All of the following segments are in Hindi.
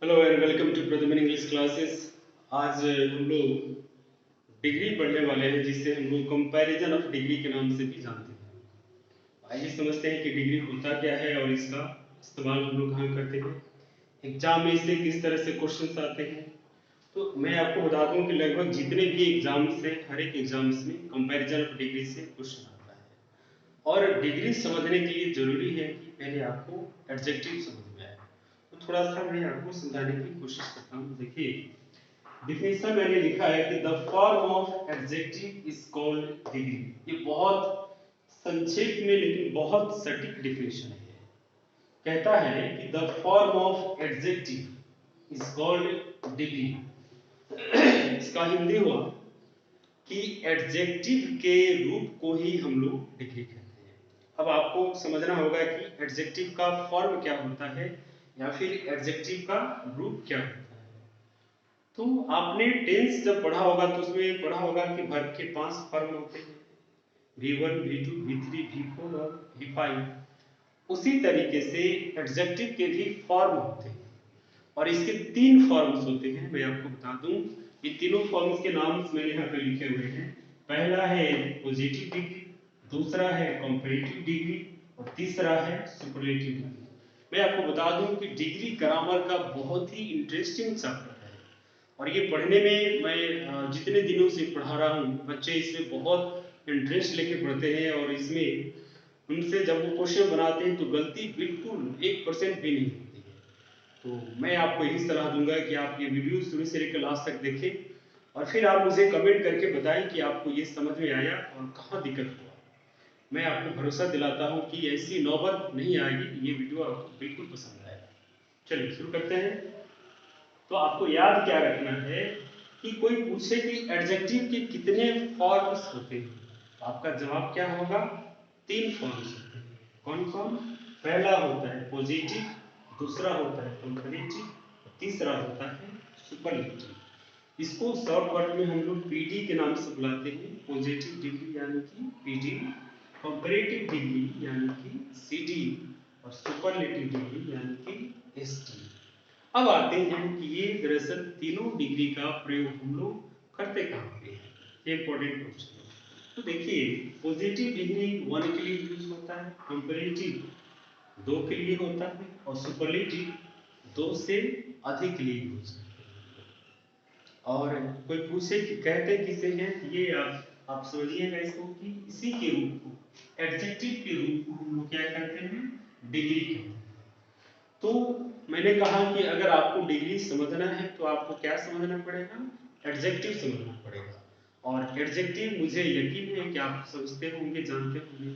हेलो एंड वेलकम टू प्रथम इंग्लिश क्लासेस। आज हम लोग डिग्री पढ़ने वाले हैं, जिसे हम लोग कंपैरिजन ऑफ डिग्री के नाम से भी जानते हैं। आइए समझते हैं कि डिग्री होता क्या है और इसका इस्तेमाल हम लोग कहाँ करते हैं, एग्जाम में इससे किस तरह से क्वेश्चन आते हैं। तो मैं आपको बता दूं कि लगभग जितने भी एग्जाम्स हैं, हर एक एग्जाम्स में कंपैरिजन ऑफ डिग्री से क्वेश्चन आता है। और डिग्री समझने के लिए जरूरी है कि पहले आपको एडजेक्टिव समझ में आए। तो थोड़ा सा मैं आपको समझाने की कोशिश करता हूँ। देखिए, डिफिनेशन मैंने लिखा है कि the form of adjective is called degree. ये बहुत संक्षेप में लेकिन बहुत सटीक डिफिनेशन है। कहता है कि the form of adjective is called degree. इसका हिंदी हुआ कि एडजेक्टिव के रूप को ही हम लोग डिग्री कहते हैं। अब आपको समझना होगा कि एडजेक्टिव का फॉर्म क्या होता है या फिर एडजेक्टिव का रूप क्या होता है। तो आपने टेंस जब पढ़ा होगा तो उसमें पढ़ा होगा कि वर्ब के 5 फॉर्म होते हैं, V1, V2, V3, V4 और V5। उसी तरीके से एडजेक्टिव के भी फॉर्म होते हैं और इसके 3 फॉर्म्स होते हैं। मैं आपको बता दूं, ये तीनों फॉर्म्स के नाम मैंने यहाँ पे लिखे हुए हैं। पहला है पॉजिटिव डिग्री, दूसरा है कंपैरेटिव डिग्री और तीसरा है सुपरलेटिव डिग्री। मैं आपको बता दूं कि डिग्री ग्रामर का बहुत ही इंटरेस्टिंग चैप्टर है और ये पढ़ने में मैं जितने दिनों से पढ़ा रहा हूँ, बच्चे इसमें बहुत इंटरेस्ट लेके पढ़ते हैं और इसमें उनसे जब वो क्वेश्चन बनाते हैं तो गलती बिल्कुल 1% भी नहीं होती है। तो मैं आपको यही सलाह दूंगा कि आप ये वीडियो शुरू से लेकर लास्ट तक देखें और फिर आप मुझे कमेंट करके बताएं कि आपको ये समझ में आया और कहाँ दिक्कत हुआ। मैं आपको भरोसा दिलाता हूँ कि ऐसी नौबत नहीं आएगी, ये वीडियो आपको बिल्कुल पसंद आएगा। चलिए शुरू करते हैं। तो आपको याद क्या रखना है कि कोई पूछे कि एडजेक्टिव के कितने फॉर्म्स होते हैं, तो आपका जवाब क्या होगा? 3 फॉर्म्स होते हैं। कौन कौन? पहला होता है पॉजिटिव, दूसरा होता है कंपैरेटिव, तीसरा होता है सुपरलेटिव। इसको शॉर्टकट में हम लोग पीडी के नाम से बुलाते हैं। पॉजिटिव डिग्री यानी कि पीडी, कंपैरेटिव डिग्री यानी कि सीडी और सुपरलेटिव डिग्री यानी कि एसडी। अब आते हैं कि ये दरअसल तीनों डिग्री का प्रयोग हम लोग करते कहाँ पे हैं, ये इंपॉर्टेंट क्वेश्चन है। तो देखिए, पॉजिटिव डिग्री 1 के लिए यूज होता है, कंपैरेटिव 2 के लिए होता है और सुपरलेटिव 2 से अधिक के लिए यूज होता है। और कोई पूछे कि कहते किसे हैं, ये आप समझिएगा इसको कि इसी के रूप को, एडजेक्टिव के रूप को हम लोग क्या कहते हैं? डिग्री कहते हैं। तो मैंने कहा कि अगर आपको डिग्री समझना है तो आपको क्या समझना पड़ेगा? एडजेक्टिव समझना पड़ेगा। और एडजेक्टिव मुझे यकीन है कि आप समझते होंगे, जानते होंगे।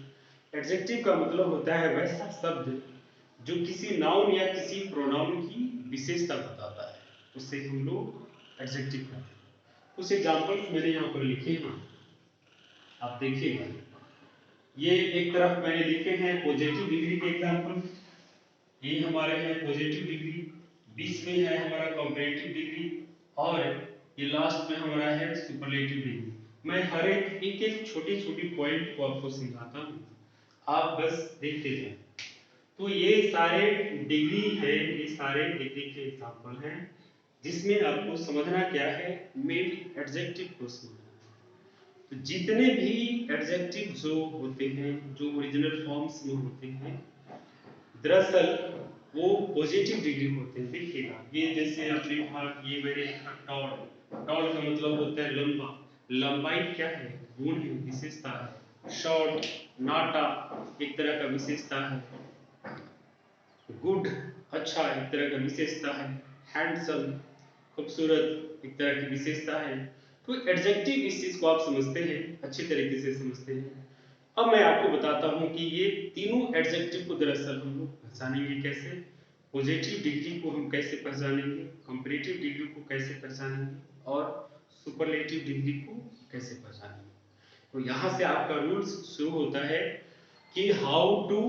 एडजेक्टिव का मतलब होता है वैसा शब्द जो किसी नाउन या किसी प्रोनाउन की विशेषता बताता है, उसे हम लोग एडजेक्टिव कहते हैं। कुछ एग्जांपल्स मैंने यहाँ पर लिखे हैं, आप देखिएगा। ये एक तरफ मैंने लिखे हैं पॉजिटिव डिग्री के एग्जांपल, ये हमारे हैं पॉजिटिव डिग्री, बीच में है हमारा कंपैरेटिव डिग्री और ये लास्ट में हमारा है सुपरलेटिव डिग्री। मैं हर एक छोटी छोटी पॉइंट को आपको समझाता हूँ, आप बस देखते जाएं। तो ये सारे डिग्री है, ये सारे डिग्री के एग्जांपल हैं, जिसमें आपको समझना क्या है? मेन एडजेक्टिव को समझना है। तो जितने भी एडजेक्टिव जो होते हैं, जो ओरिजिनल फॉर्म्स में होते हैं, दरअसल वो पॉजिटिव डिग्री होते हैं। देखिएगा, ये जैसे आपने कहा, ये मैंने लिखा टॉल। टॉल का मतलब होता है लंबा। लंबाई क्या है? गुण है, विशेषता है। शॉर्ट, नाटा, एक तरह का विशेषता है। गुड, अच्छा, एक तरह का विशेषता है। हैंडसम, खूबसूरत, एक तरह की विशेषता है। तो एडजेक्टिव इस चीज को आप समझते हैं, अच्छी तरीके से समझते हैं। अब मैं आपको बताता हूं कि ये तीनों एडजेक्टिव को दरअसल हम लोग पहचानेंगे कैसे। पॉजिटिव डिग्री को हम कैसे पहचानेंगे, कंपैरेटिव डिग्री को कैसे पहचानेंगे और सुपरलेटिव डिग्री को कैसे पहचानेंगे। तो यहां से आपका रूल्स शुरू होता है कि how to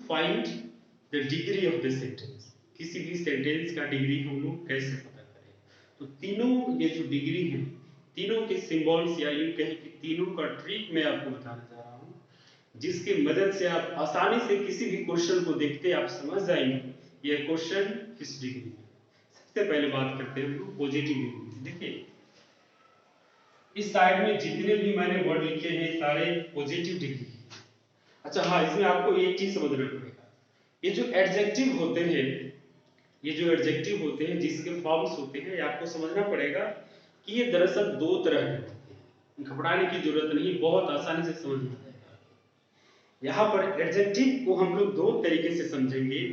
find the degree of the sentence. किसी भी सेंटेंस का डिग्री हम लोग कैसे पता करें। तो तीनों ये जो डिग्री है, तीनों के सिंबल्स या यूं कहें कि तीनों का ट्रिक मैं आपको बताने जा रहा हूं, जिसकी मदद से आप आसानी से किसी भी क्वेश्चन को देखते आप समझ जाएंगे यह क्वेश्चन किस डिग्री में। सबसे पहले बात करते हैं हम लोग पॉजिटिव डिग्री। देखिए इस साइड में जितने भी मैंने वर्ड लिखे हैं सारे पॉजिटिव डिग्री। अच्छा हाँ, इसमें आपको एक चीज समझना पड़ेगा, ये जो एडजेक्टिव होते हैं, ये जो एडजेक्टिव होते हैं जिसके फॉर्म्स होते हैं, ये आपको समझना पड़ेगा कि ये दरअसल दो तरह के होते हैं। घबराने की जरूरत नहीं, बहुत आसानी से समझ में आ जाएगा। यहाँ पर एडजेक्टिव को हम लोग दो तरीके से समझेंगे।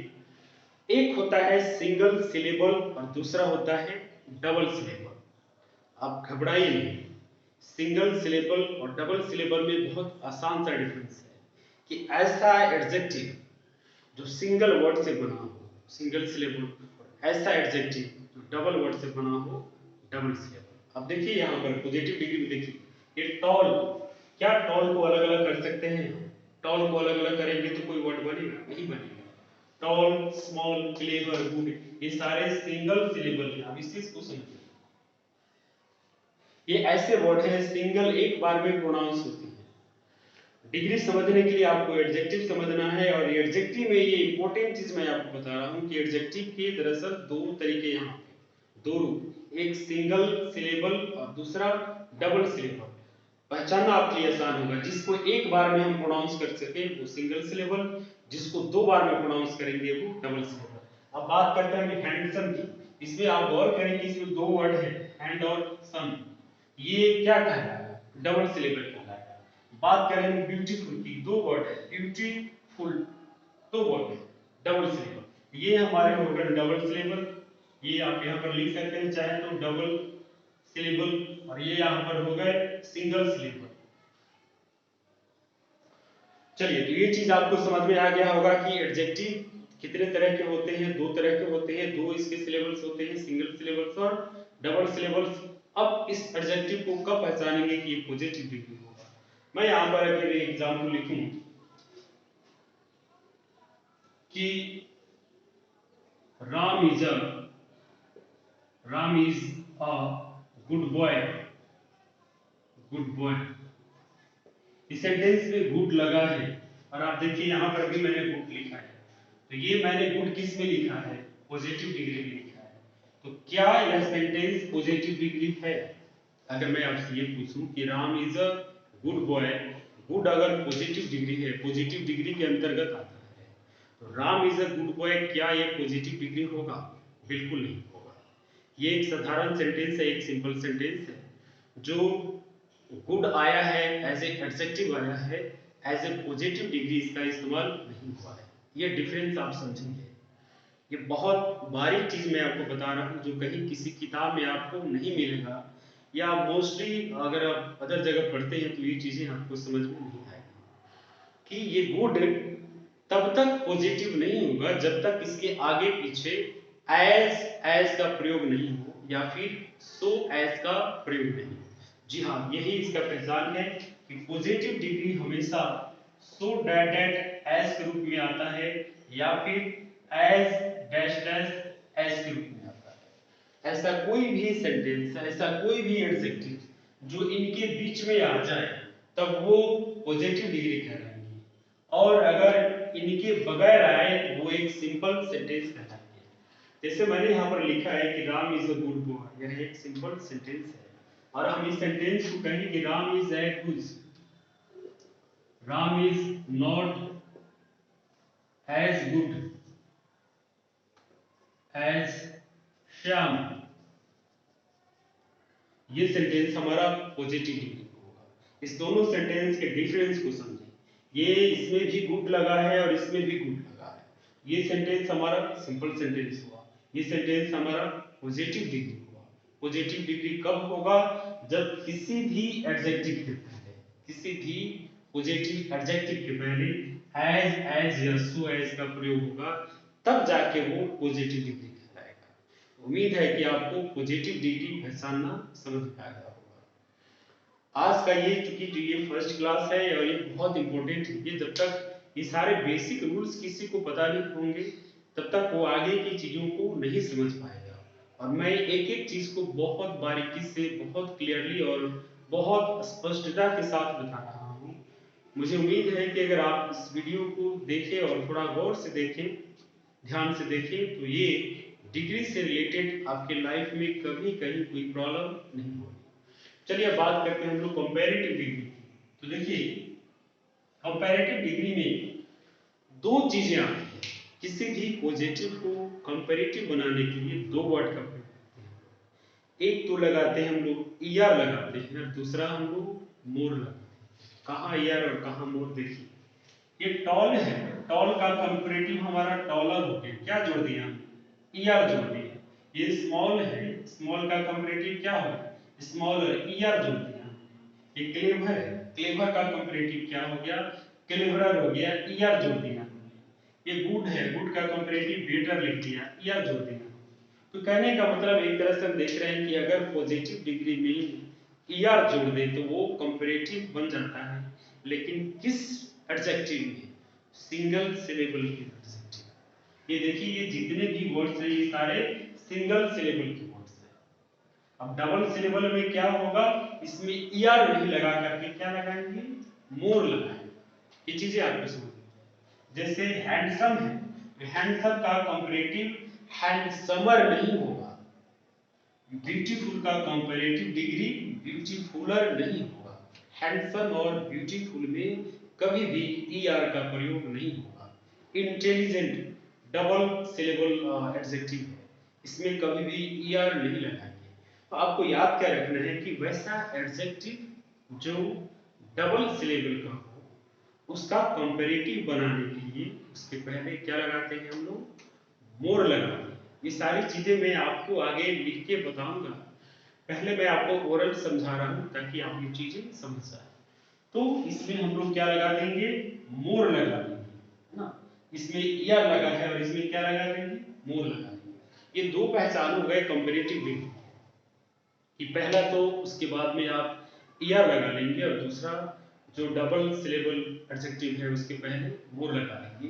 एक होता है सिंगल सिलेबल और दूसरा होता है डबल सिलेबल। आप घबराइए नहीं, सिंगल सिलेबल और डबल सिलेबल में बहुत आसान सा डिफरेंस है कि ऐसा एडजेक्टिव जो सिंगल वर्ड से बना हो, सिंगल सिलेबल, ऐसा एडजेक्टिव जो डबल वर्ड से बना हो, डबल सिलेबल। अब देखिए यहाँ पर पॉजिटिव डिग्री में देखिए, ये टॉल, क्या टॉल को अलग अलग कर सकते हैं? टॉल को अलग अलग करेंगे तो कोई वर्ड बनेगा? नहीं बनेगा। टॉल, स्मॉल, क्लेवर, गुड, ये सारे सिंगल सिलेबल हैं। अब इस चीज को समझिए, ये ऐसे वर्ड हैं सिंगल एक बार में प्रोनाउंस होती है। डिग्री समझने के लिए आपको एडजेक्टिव समझना है, और एडजेक्टिव में ये इंपॉर्टेंट चीज मैं आपको बता रहा हूं कि एडजेक्टिव के दरअसल दो तरीके यहाँ पे, दो रूप, एक सिंगल सिलेबल और दूसरा डबल सिलेबल। पहचानना आपके लिए आसान होगा, जिसको एक बार में हम प्रोनाउंस कर सके वो सिंगल सिलेबल, जिसको दो बार में प्रोनाउंस करेंगे वो डबल सिलेबल। अब बात करते हैं हैंडसम की। इसमें आप गौर करें कि इसमें दो वर्ड है, हैंड और सम, ये क्या कहलाएगा? डबल सिलेबल कहलाएगा। बात करें ब्यूटीफुल की, दो वर्ड है, ब्यूटीफुल, दो वर्ड है, डबल सिलेबल, ये हमारे हो गए डबल सिलेबल। ये आप यहाँ पर लिख सकते हैं चाहे तो डबल सिलेबल, और ये यहाँ पर हो गए सिंगल सिलेबल। चलिए, तो ये चीज आपको समझ में आ गया होगा कि एडजेक्टिव कितने तरह के होते हैं, दो तरह के होते हैं, दो इसके सिलेबल्स होते हैं, सिंगल सिलेबल्स और डबल सिलेबल्स। अब इस एडजेक्टिव को कब पहचानेंगे कि ये पॉजिटिव डिग्री होगा? मैं यहाँ पर अगर एग्जाम्पल लिखूं कि Ram is a good boy, good boy, इस सेंटेंस में गुड लगा है, और आप देखिए यहाँ पर भी मैंने गुड लिखा है, तो ये मैंने गुड किस में लिखा है? पॉजिटिव डिग्री में लिखा है। तो क्या यह सेंटेंस पॉजिटिव डिग्री है? अगर मैं आपसे ये पूछूं कि Ram is a good boy, good अगर पॉजिटिव डिग्री है, पॉजिटिव डिग्री के अंतर्गत आता है, तो Ram is a good boy, क्या ये पॉजिटिव डिग्री होगा? बिल्कुल नहीं होगा। ये एक साधारण सेंटेंस है, एक सिंपल सेंटेंस है। जो गुड आया है एज ए एडजेक्टिव आया है, एज ए पॉजिटिव डिग्री इसका इस्तेमाल नहीं हुआ है। ये डिफरेंस आप समझेंगे। ये बहुत बारीक चीज मैं आपको बता रहा हूँ जो कहीं किसी किताब में आपको नहीं मिलेगा, या मोस्टली अगर आप अदर जगह पढ़ते हैं तो ये चीजें आपको समझ में नहीं आएगी कि ये गुड तब तक पॉजिटिव नहीं होगा जब तक इसके आगे पीछे एज का प्रयोग नहीं हो, या फिर सो एज का प्रयोग नहीं हो। जी हाँ, यही इसका पहचान है कि पॉजिटिव डिग्री हमेशा सो डैट एज के रूप में आता है, या फिर एज डैश डैश एज के रूप में आता है। ऐसा कोई भी सेंटेंस, ऐसा कोई भी एडजेक्टिव जो इनके बीच में आ जाए तब वो पॉजिटिव डिग्री कहलाएंगी, और अगर इनके बगैर आए तो वो एक सिंपल सेंटेंस कहलाएंगे। जैसे मैंने यहाँ पर लिखा है कि Ram is a good boy, यह एक सिंपल सेंटेंस है, और हम इस सेंटेंस को कहें कि Ram is at good, Ram is not as good as Shyam, ये सेंटेंस हमारा पॉजिटिव डिग्री होगा। इस दोनों सेंटेंस के डिफरेंस को समझें। ये इसमें भी गुड लगा है और इसमें भी गुड लगा है, ये सेंटेंस हमारा सिंपल सेंटेंस हुआ, ये सेंटेंस हमारा पॉजिटिव डिग्री हुआ। पॉजिटिव डिग्री कब होगा? जब किसी भी एडजेक्टिव के पहले, किसी भी पॉजिटिव एडजेक्टिव के पहले एज या सो एज का प्रयोग होगा, तब जाके वो पॉजिटिव डिग्री कहलाएगा। उम्मीद है कि आपको पॉजिटिव डिग्री पहचानना समझ में आ गया होगा। आज का ये, चूंकि जो ये फर्स्ट क्लास है और ये बहुत इंपॉर्टेंट है, ये जब तक ये सारे बेसिक रूल्स किसी को पता नहीं होंगे तब तक वो आगे की चीजों को नहीं समझ पाएगा। और मैं एक एक चीज को बहुत बारीकी से, बहुत क्लियरली और बहुत स्पष्टता के साथ बता रहा हूँ। मुझे उम्मीद है कि अगर आप इस वीडियो को देखें और थोड़ा गौर से देखें, ध्यान से देखें, तो ये डिग्री से रिलेटेड आपके लाइफ में कभी कहीं कोई प्रॉब्लम नहीं होगी। चलिए अब बात करते हैं हम लोग कंपैरेटिव डिग्री की। तो देखिए कंपैरेटिव डिग्री में दो चीजें आती हैं। किसी भी पॉजिटिव को कंपैरेटिव बनाने के लिए दो वर्ड का प्रयोग करते हैं। एक तो लगाते हैं हम लोग ईआर लगाते हैं और दूसरा हम लोग मोर लगाते हैं। कहाँ ईआर और कहाँ मोर, देखिए ये टॉल है, टॉल का कंपैरेटिव हमारा टॉलर हो गया, क्या जोड़ दिया ईआर जोड़ दिया। ये स्मॉल है, स्मॉल का कंपैरेटिव क्या होगा स्मॉलर, ईआर जोड़ दिया। ये क्लेवर है, क्लेवर का कंपैरेटिव क्या हो गया क्लेवरर हो गया, ईआर जोड़ दिया। ये गुड है, गुड का कंपैरेटिव बेटर लिख दिया, ईआर जोड़ दिया। तो कहने का मतलब एक तरह से हम देख रहे हैं कि अगर पॉजिटिव डिग्री में ईआर जोड़ दे तो वो कंपैरेटिव बन जाता है, लेकिन किस एडजेक्टिव में सिंगल सिलेबल के एडजेक्टिव। ये देखिए ये जितने भी वर्ड्स हैं ये सारे सिंगल सिलेबल के वर्ड्स हैं। अब डबल सिलेबल में क्या होगा, इसमें ईआर नहीं लगा करके क्या लगाएंगे मोर लगाएंगे। ये चीजें आपको समझ जैसे हैंडसम है, हैंडसम का कंपैरेटिव हैंडसमर नहीं होगा। ब्यूटीफुल का कंपैरेटिव डिग्री ब्यूटीफुलर नहीं होगा। हैंडसम और ब्यूटीफुल में कभी भी ईआर का प्रयोग नहीं होगा। इंटेलिजेंट डबल सिलेबल एडजेक्टिव है, इसमें कभी भी ईआर नहीं लगाएंगे। तो आपको याद क्या रखना है कि वैसा एडजेक्टिव जो डबल सिलेबल का हो उसका कंपैरेटिव बनाने के लिए उसके पहले क्या लगाते हैं हम लोग मोर लगाते हैं। ये सारी चीजें मैं आपको आगे लिख के बताऊंगा, पहले मैं आपको ओरल समझा रहा हूं ताकि आप ये चीजें समझ जाए। तो इसमें हम लोग क्या लगा देंगे मोर लगा देंगे ना, इसमें ईआर लगा है और इसमें क्या लगा देंगे मोर लगा देंगे। ये दो पहचान हो गए कंपैरेटिव डिग्री कि पहला तो उसके बाद में आप ईआर लगा लेंगे और दूसरा जो डबल सिलेबल एडजेक्टिव है उसके पहले मोर लगा लेंगे।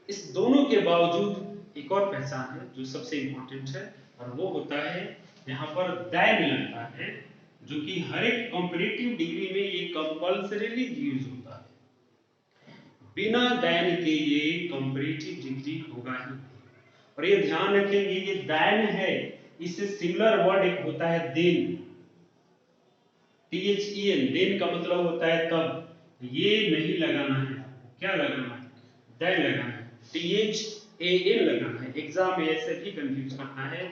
इस दोनों के बावजूद एक और पहचान है जो सबसे इंपॉर्टेंट है और वो होता है यहाँ पर दैन लगता है, जो कि हर एक कंपैरेटिव डिग्री में ये कंपल्सरीली यूज होता है। बिना दैन के ये कंपैरेटिव डिग्री होगा ही। और ये ध्यान रखेंगे ये दैन है, इससे सिमिलर वर्ड एक होता है देन, THEN, देन का मतलब होता है तब। ये नहीं लगाना है आपको, क्या लगाना है दैन लगाना है, THAN लगाना है। एग्जाम में ऐसे भी कंफ्यूज करता है,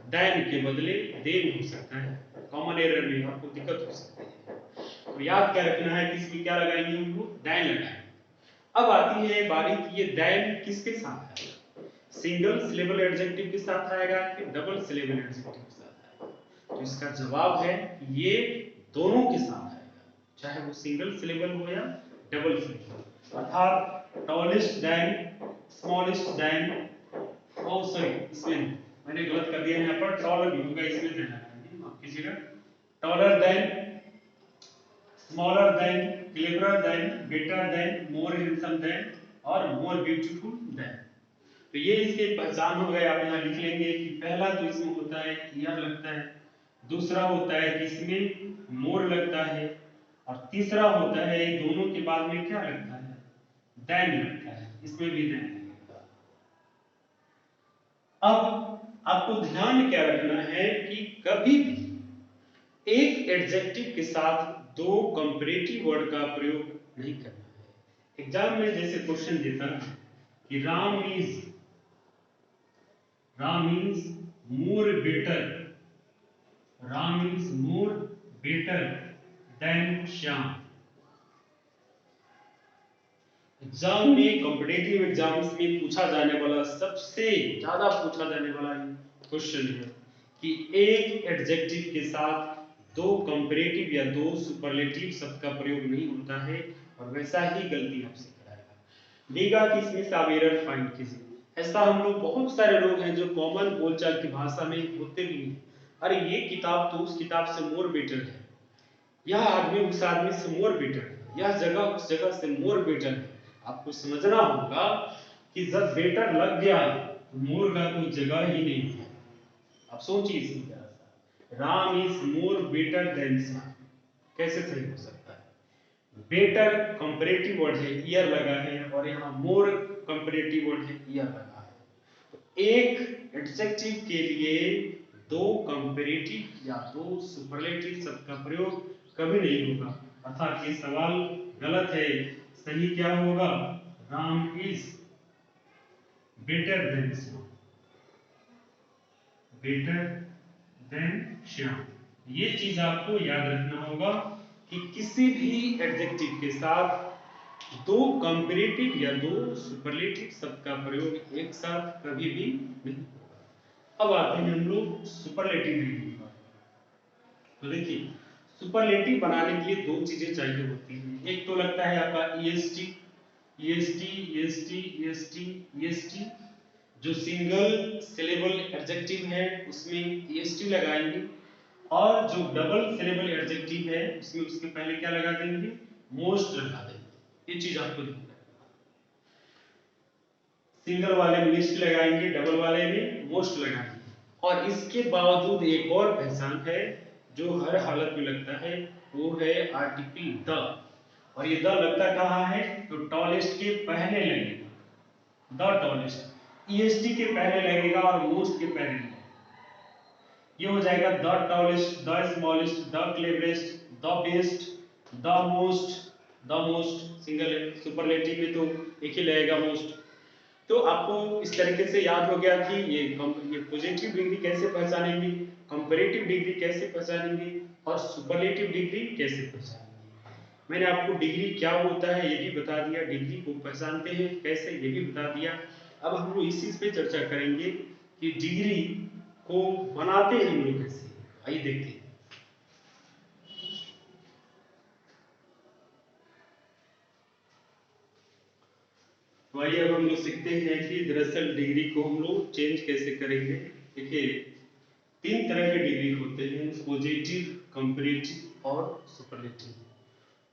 दैन के बदले देन हो सकता है, कॉमन एरर में आपको दिक्कत हो सकती है। तो याद क्या रखना है कि इसमें क्या लगाएंगे हम लोग दैन लगाएंगे। अब आती है बारी कि ये दैन किसके साथ आएगा, सिंगल सिलेबल एडजेक्टिव के साथ आएगा कि डबल सिलेबल एडजेक्टिव के साथ आएगा। तो इसका जवाब है ये दोनों के साथ आएगा, चाहे वो सिंगल सिलेबल हो या डबल सिलेबल। अर्थात टॉलेस्ट देन, स्मॉलेस्ट देन, ओ सॉरी इसमें मैंने गलत कर दिया, यहाँ पर टॉलर भी होगा, इसमें देन लगाएंगे, माफ कीजिएगा। Taller than, smaller than, cleverer than, better than, more handsome than और मोर ब्यूटीफुल देन। तो ये इसके पहचान हो गए। आप यहाँ लिख लेंगे कि पहला तो इसमें होता है ईआर लगता है, दूसरा होता है कि इसमें मोर लगता है और तीसरा होता है ये दोनों के बाद में क्या लगता है दैन लगता है, इसमें भी दैन लगेगा। अब आपको ध्यान क्या रखना है कि कभी भी एक एडजेक्टिव के साथ दो कंपैरेटिव वर्ड का प्रयोग नहीं करना है। एग्जाम में जैसे क्वेश्चन देता है कि Ram is more better, Ram is more better than Shyam. Exam में कॉम्पिटिटिव एग्जाम्स में पूछा जाने वाला सबसे ज्यादा पूछा जाने वाला क्वेश्चन है कि एक एडजेक्टिव के साथ दो कंपैरेटिव या दो सुपरलेटिव शब्द का प्रयोग नहीं होता है, और वैसा ही गलती आपसे कराएगा। देगा कि इसमें से आप एरर फाइंड कीजिए। ऐसा हम लोग बहुत सारे लोग हैं जो कॉमन बोलचाल की भाषा में होते भी नहीं, अरे ये किताब तो उस किताब से मोर बेटर है, यह आदमी उस आदमी से मोर बेटर है, यह जगह उस जगह से मोर बेटर है। आपको समझना होगा कि जब बेटर लग गया तो मोर का कोई जगह ही नहीं है। आप सोचिए इसी तरह से, Ram is more better than Shyam, कैसे सही हो सकता है? बेटर कंपैरेटिव वर्ड है, ईयर लगा है, और यहाँ मोर कंपैरेटिव वर्ड है, ईयर लगा है। तो एक एडजेक्टिव के लिए दो कंपैरेटिव या दो सुपरलेटिव शब्द का प्रयोग कभी नहीं होगा, अर्थात ये सवाल गलत है। सही क्या होगा? Ram is better than Shyam, better than Shyam. ये चीज आपको याद रखना होगा कि किसी भी एडजेक्टिव के साथ दो कंपैरेटिव या दो सुपरलेटिव शब्द का प्रयोग एक साथ कभी भी नहीं होगा। अब आते हैं हम लोग सुपरलेटिव डिग्री पर। तो देखिए, सुपरलेटिव बनाने के लिए दो चीजें चाहिए होती हैं। एक तो लगता है आपका EST, EST, EST, EST, EST. जो सिंगल सिलेबल एडजेक्टिव है उसमें ईएसटी लगाएंगे, और जो डबल सिलेबल एडजेक्टिव है उसमें उसके पहले क्या लगा देंगे? मोस्ट लगा देंगे। ये चीज आपको ध्यान रखना। सिंगल वाले में लिस्ट लगाएंगे, डबल वाले में मोस्ट लगाएंगे। और इसके बावजूद एक और पहचान है जो हर हालत में लगता है, वो है आर्टिकल द। और ये द लगता कहाँ है? तो टॉलेस्ट के पहले लगेगा, द टॉलेस्ट। ईएसटी के पहले लगेगा और मोस्ट के पहले लगेगा। ये हो जाएगा the tallest, the smallest, the cleverest, the best, the most. The most single है, सुपरलेटिव में तो एक ही लगेगा, मोस्ट। तो आपको इस तरीके से याद हो गया कि ये पॉजिटिव डिग्री कैसे पहचानेंगे, कंपैरेटिव डिग्री कैसे पहचानेंगे, और सुपरलेटिव डिग्री कैसे पहचानेंगे। मैंने आपको डिग्री क्या होता है ये भी बता दिया, डिग्री को पहचानते हैं कैसे ये भी बता दिया। अब हम लोग इस चीज पे चर्चा करेंगे कि डिग्री को बनाते हैं हम लोग कैसे। आइए देखते हैं। तो आइए अब हम लोग सीखते हैं कि दरअसल डिग्री को हम लोग चेंज कैसे करेंगे। देखिए, तीन तरह के डिग्री होते हैं, पॉजिटिव, कंपैरेटिव और सुपरलेटिव।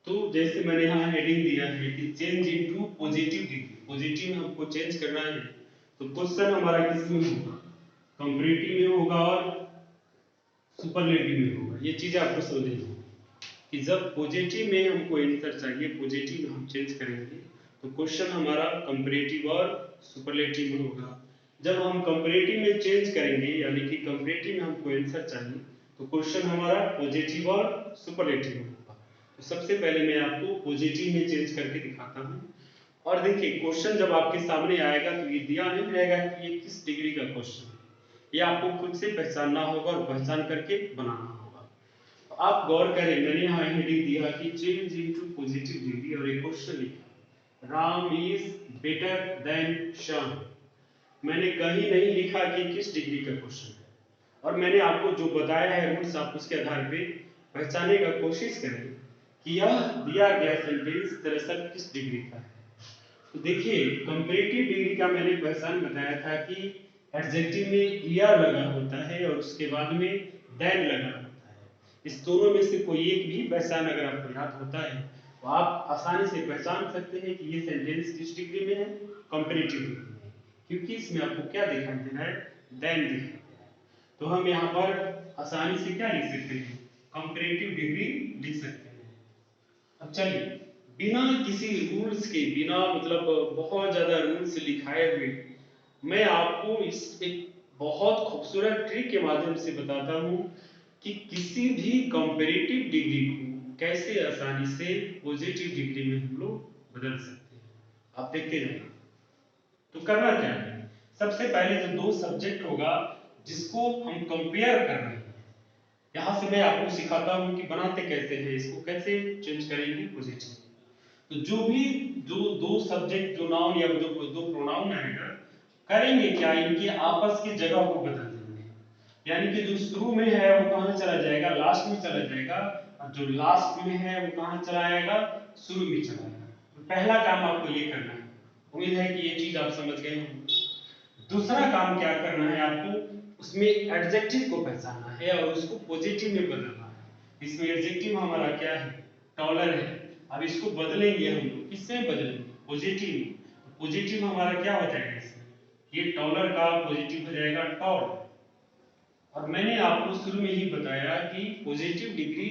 तो जैसे मैंने यहाँ हेडिंग दिया है कि change into positive degree, positive में हमको चेंज करना है, तो क्वेश्चन हमारा किस में होगा? कंपैरेटिव में होगा और सुपरलेटिव में होगा। ये चीज आपको समझनी होगी कि जब पॉजिटिव में हमको आंसर चाहिए, पॉजिटिव में हम चेंज करेंगे, तो क्वेश्चन हमारा कंपैरेटिव और सुपरलेटिव में होगा। जब हम कंपैरेटिव में चेंज करेंगे, यानी कि कंपैरेटिव में हमको आंसर चाहिए, तो क्वेश्चन हमारा पॉजिटिव और सुपरलेटिव में होगा। तो सबसे पहले मैं आपको पॉजिटिव में चेंज करके दिखाता हूँ। और देखिए, क्वेश्चन जब आपके सामने आएगा तो ये दिया नहीं रहेगा कि ये किस डिग्री का क्वेश्चन है, ये आपको खुद से पहचानना होगा और पहचान करके बनाना होगा। तो आप गौर करें, मैंने यहाँ हेडिंग दिया कि चेंज इनटू पॉजिटिव डिग्री और एक क्वेश्चन लिखा, Ram is better than Shyam. मैंने कहीं नहीं लिखा कि किस डिग्री का क्वेश्चन है, और मैंने आपको जो बताया है रूल्स, आप उसके आधार पे पहचानने का कोशिश करें कि यह दिया गया सेंटेंस दरअसल किस डिग्री का है। तो देखिए, कंपैरेटिव डिग्री का मैंने पहचान बताया था कि एडजेक्टिव में ईयर लगा होता है और उसके बाद में देन लगा होता है। इस दोनों में से कोई एक भी पहचान अगर आपको याद होता है तो आप आसानी से पहचान सकते हैं कि ये सेंटेंस किस डिग्री में है, कंपैरेटिव डिग्री में, क्योंकि इसमें आपको क्या दिखाई दे रहा है? देन दिखाई दे रहा है। तो हम यहाँ पर आसानी से क्या लिख सकते हैं? कंपैरेटिव डिग्री लिख सकते हैं। अब चलिए, बिना किसी रूल्स के, बिना मतलब बहुत ज्यादा रूल्स लिखाए हुए, मैं आपको इस एक बहुत खूबसूरत ट्रिक के माध्यम से बताता हूं कि किसी भी कंपैरेटिव डिग्री को कैसे आसानी से पॉजिटिव डिग्री में हम लोग बदल सकते हैं। आप देखते जाइए। तो करना क्या है? सबसे पहले जो दो सब्जेक्ट होगा जिसको हम कंपेयर कर रहे हैं, यहां से मैं आपको सिखाता हूं कि बनाते कैसे हैं, इसको कैसे चेंज करेंगे पॉजिटिव। तो जो भी जो दो सब्जेक्ट, जो नाउन या जो दो प्रोनाउन आएगा, करेंगे क्या? इनके आपस की जगह को बदल देंगे। यानी कि जो शुरू में है वो कहां चला जाएगा? लास्ट में चला जाएगा। और जो लास्ट में है वो कहां चला आएगा? शुरू में चला आएगा। तो पहला काम आपको ये करना है। उम्मीद है कि ये चीज आप समझ गए होंगे। दूसरा काम क्या करना है आपको? उसमें एडजेक्टिव को पहचानना है और उसको पॉजिटिव में बदलना है। इसमें एडजेक्टिव हमारा क्या है? टॉलर है। अब इसको बदलेंगे हम लोग, किससे बदलेंगे? पॉजिटिव में। पॉजिटिव हमारा क्या हो जाएगा इसमें? ये टॉलर का पॉजिटिव हो जाएगा टॉल। और मैंने आपको शुरू में ही बताया कि पॉजिटिव डिग्री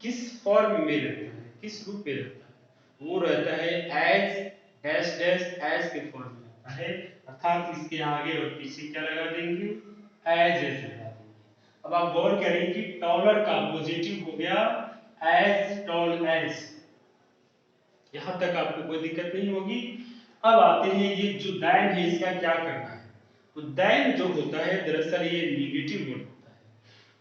किस फॉर्म में रहता है, किस रूप में रहता है? वो रहता है एज डैश डैश एज के फॉर्म में रहता है, अर्थात इसके आगे और पीछे क्या लगा देंगे, एज एज लगा देंगे। अब आप गौर करें कि टॉलर का पॉजिटिव हो गया एज टॉल एज, यहां तक आपको कोई दिक्कत नहीं होगी। अब आते हैं ये जो दैन है इसका क्या करना है। तो दैन जो होता है दरअसल ये निगेटिव वर्ड होता है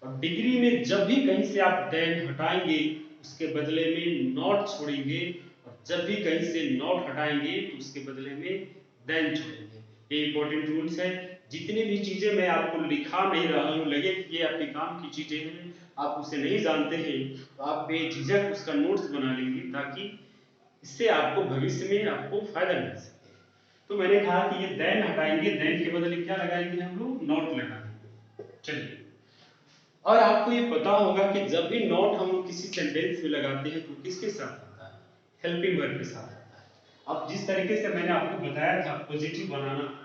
और डिग्री में जब भी कहीं से आप दैन हटाएंगे उसके बदले में नॉट छोड़ेंगे और जब भी कहीं से नॉट हटाएंगे तो उसके बदले में दैन छोड़ेंगे। ये इंपॉर्टेंट रूल्स है। जितनी भी चीजें मैं आपको लिखा नहीं रहा हूं, लगे कि ये आपके काम की चीजें हैं, आप उसे नहीं जानते हैं तो आप बेझिझक उसका नोट्स बना लेंगे ताकि इससे आपको भविष्य में आपको फायदा मिल सके। तो मैंने कहा कि ये देन हटाएंगे, देन के बदले क्या लगाएंगे हम लोग, नॉट लगाएंगे। चलिए, और आपको ये पता होगा कि जब भी नॉट हम लोग किसी सेंटेंस में लगाते हैं तो किसके साथ आता है, हेल्पिंग वर्ब के साथ आता है। अब जिस तरीके से मैंने आपको बताया था पॉजिटिव बनाना,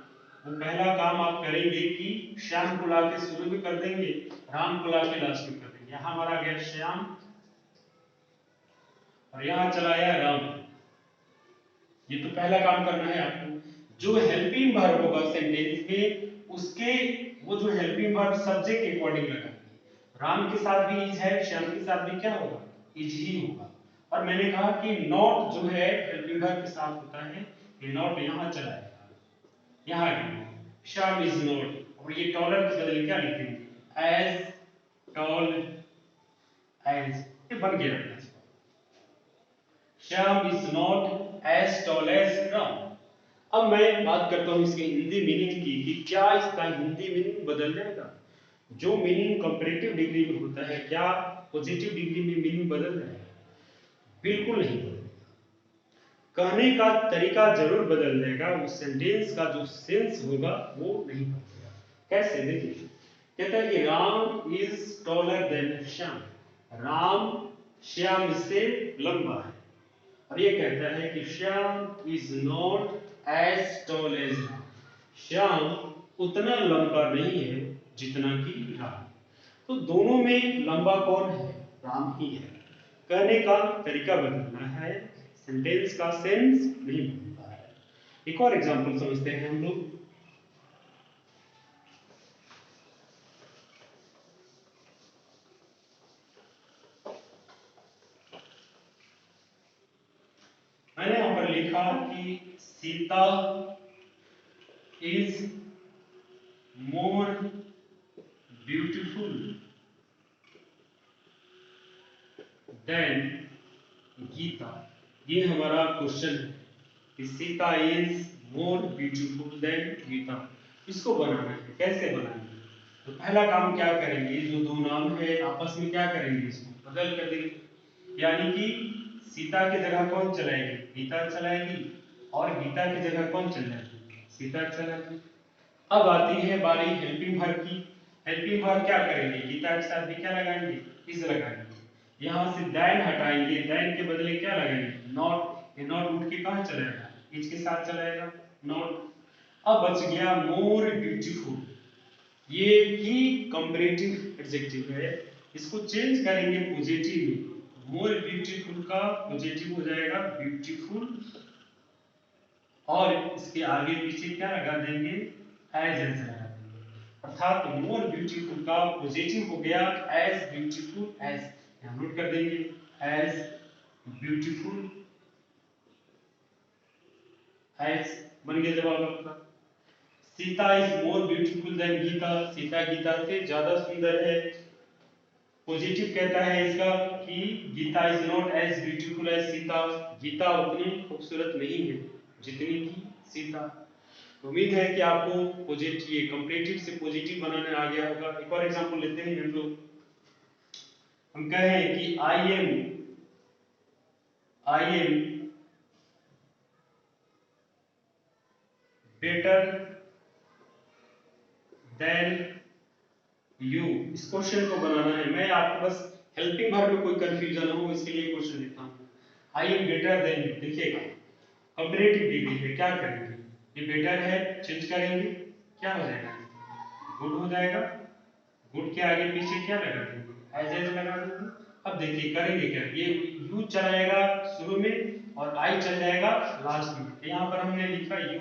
वो पहला काम आप करेंगे कि श्याम को ला के शुरू में कर देंगे, राम को ला के लास्ट में कर देंगे। यहां हमारा गया श्याम और यहां चला आया राम। ये तो पहला काम करना है आपको। जो हेल्पिंग वर्ब होगा सेंटेंस में उसके वो जो हेल्पिंग वर्ब सब्जेक्ट के अकॉर्डिंग लगाएंगे। राम के साथ भी इज है, श्याम के साथ भी क्या होगा, इज ही होगा। और मैंने कहा कि नॉट जो है हेल्पिंग वर्ब के साथ होता है, ये नॉट यहां चला जाएगा, यहां लिखो श्याम इज नॉट और ये टॉलर के बदले क्या लिखेंगे, एज टॉल एज, ये बन गया। Shyam is not as tall as Ram. अब मैं बात करता हूं इसके हिंदी मीनिंग की कि क्या इसका हिंदी मीनिंग बदल जाएगा। जो मीनिंग कंपैरेटिव डिग्री में होता है क्या पॉजिटिव डिग्री में मीनिंग बदल जाएगा, बिल्कुल नहीं बदलेगा। कहने का तरीका जरूर बदल जाएगा, उस सेंटेंस का जो सेंस होगा वो नहीं बदलेगा। कैसे, देखिए कहता है कि Ram is taller than Shyam, Ram Shyam इससे लंबा है। और ये कहता है कि Shyam is not as tall as, Shyam उतना लंबा नहीं है जितना कि राम। तो दोनों में लंबा कौन है, राम ही है। कहने का तरीका बदलना है, सेंटेंस का सेंस नहीं बदलता है। एक और एग्जांपल समझते हैं हम लोग। मैंने यहां पर लिखा कि Sita is more beautiful than Gita. ये हमारा क्वेश्चन है कि Sita is more beautiful than Gita. इसको बनाना है, कैसे बनाएंगे। तो पहला काम क्या करेंगे, जो दो नाम है आपस में क्या करेंगे, इसको बदल कर देंगे। यानी कि सीता की जगह कौन चलाएगी, गीता चलाएगी, और गीता की जगह कौन चलाएगी, सीता चलाएगी। अब आती है बारी हेल्पिंग वर्ब की। हेल्पिंग वर्ब क्या करेंगे, गीता के साथ भी क्या लगाएंगे, इज लगाएंगे। यहां से दैन हटाएंगे, दैन के बदले क्या लगाएंगे, नॉट। ये नॉट उठ के कहां चलेगा, इज के साथ चलेगा, नॉट। अब बच गया मोर ब्यूटीफुल, ये ही कंपैरेटिव एडजेक्टिव है, इसको चेंज करेंगे पॉजिटिव में। मोर ब्यूटीफुल का पॉजिटिव हो जाएगा ब्यूटीफुल, और इसके आगे पीछे क्या लगा देंगे, एज एज लगा देंगे। अर्थात मोर ब्यूटीफुल का पॉजिटिव हो गया एज ब्यूटीफुल एज, यहां नोट कर देंगे एज ब्यूटीफुल एज, बन गया जवाब आपका। Sita is more beautiful than Gita, Sita Gita से ज्यादा सुंदर है। पॉजिटिव कहता है इसका कि Gita is not as beautiful as Sita, Gita उतनी खूबसूरत नहीं है जितनी की सीता। उम्मीद है कि आपको पॉजिटिव ये कंपैरेटिव से पॉजिटिव बनाने आ गया होगा। एक और एग्जांपल लेते हैं हम लोग। हम कहें कि I am better than you. इस क्वेश्चन को बनाना है, मैं आपको बस हेल्पिंग वर्ब में कोई कंफ्यूजन हो इसके लिए क्वेश्चन लिखता हूं। I am better than you, देखिएगा कंपैरेटिव डिग्री है, क्या करेंगे, ये बेटर है चेंज करेंगे, क्या हो जाएगा, गुड हो जाएगा। गुड के आगे पीछे क्या लगा देंगे, एज लगा देंगे। अब देखिए करेंगे क्या, ये यू चलाएगा शुरू में और आई चल जाएगा लास्ट में, यहां पर हमने लिखा यू।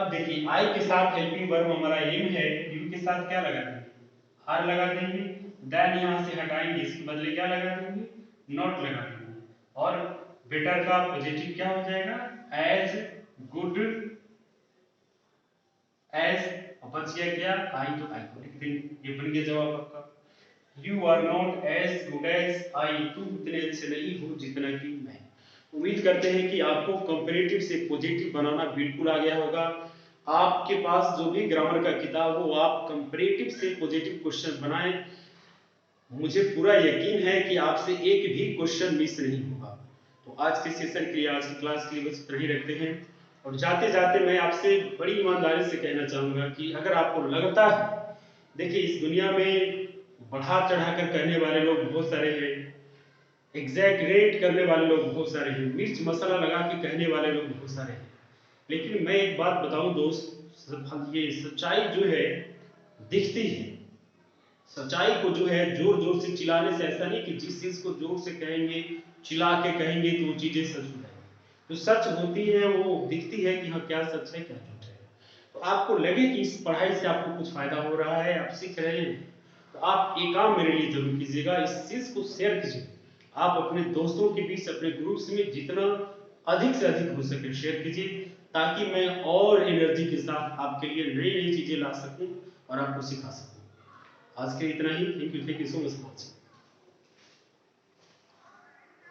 अब देखिए आई के साथ हेल्पिंग वर्ब हमारा एम है, यू के साथ क्या लगा देंगे, आर लगा देंगे, देन यहाँ से हटाएंगे, इसके बदले क्या लगा देंगे, नॉट लगा देंगे, और बेटर का पॉजिटिव क्या हो जाएगा, एज गुड एज, बच गया क्या, आई, तो आई को लिख देंगे, ये बन गया जवाब आपका। You are not as good as I, तुम उतने अच्छे नहीं हो जितना कि मैं। उम्मीद करते हैं कि आपको कंपैरेटिव से पॉजिटिव बनाना बिल्कुल आ गया होगा। आपके पास जो भी ग्रामर का किताब हो, आप कंपैरेटिव से पॉजिटिव क्वेश्चन बनाएं। मुझे पूरा यकीन है कि आपसे एक भी क्वेश्चन मिस नहीं होगा। तो आज के सेशन के लिए, आज की क्लास के लिए बस इतना ही रखते हैं। और जाते जाते मैं आपसे बड़ी ईमानदारी से कहना चाहूंगा कि अगर आपको लगता है, देखिए इस दुनिया में बढ़ा चढ़ाकर कहने वाले लोग बहुत सारे हैं, एग्जैगरेट करने वाले लोग बहुत सारे हैं, मिर्च मसाला लगा के कहने वाले लोग बहुत सारे हैं, लेकिन मैं एक बात बताऊं दोस्त, ये सच्चाई जो है दिखती है। सच्चाई को जो है जोर जोर से चिल्लाने से, ऐसा नहीं कि जिस चीज को जोर से कहेंगे, चिल्ला के कहेंगे तो वो चीजें सच हो जाएंगी। जो सच होती है वो दिखती है कि हाँ क्या सच है क्या झूठ है। तो आपको लगे कि इस पढ़ाई से आपको कुछ फायदा हो रहा है, आप सीख रहे हैं, तो आप एक काम मेरे लिए जरूर कीजिएगा, इस चीज को शेयर कीजिए। आप अपने दोस्तों के बीच, अपने ग्रुप्स में जितना अधिक से अधिक हो सके शेयर कीजिए, ताकि मैं और एनर्जी के साथ आपके लिए नई नई चीजें ला सकूं और आपको सिखा सकूं। आज के इतना ही। Thank you so much.